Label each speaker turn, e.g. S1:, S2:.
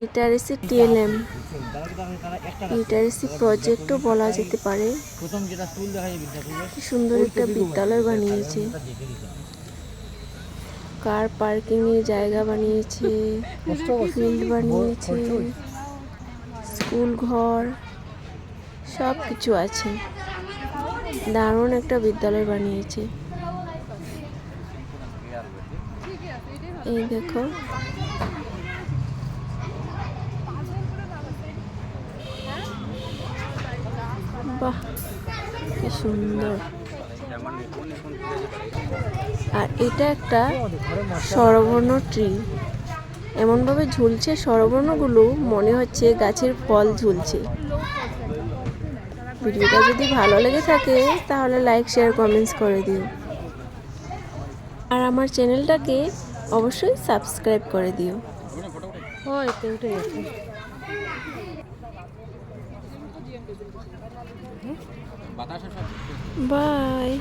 S1: Literacy TLM literacy প্রজেক্টও বলা যেতে পারে। কি সুন্দর একটা বিদ্যালয় বানিয়েছে, কার পার্কিং এর জায়গা বানিয়েছে, ফিল্ড বানিয়েছে, স্কুল ঘর সব কিছু আছে। দারুণ একটা বিদ্যালয় বানিয়েছে। এই দেখো, বাহ কি সুন্দর। আর এটা একটা স্বরবর্ণ ট্রি, এমনভাবে ঝুলছে স্বরবর্ণগুলো, মনে হচ্ছে গাছের ফল ঝুলছে। ভিডিওটা যদি ভালো লেগে থাকে তাহলে লাইক, শেয়ার, কমেন্টস করে দিও। আর আমার চ্যানেলটাকে অবশ্যই সাবস্ক্রাইব করে দিও। বাই।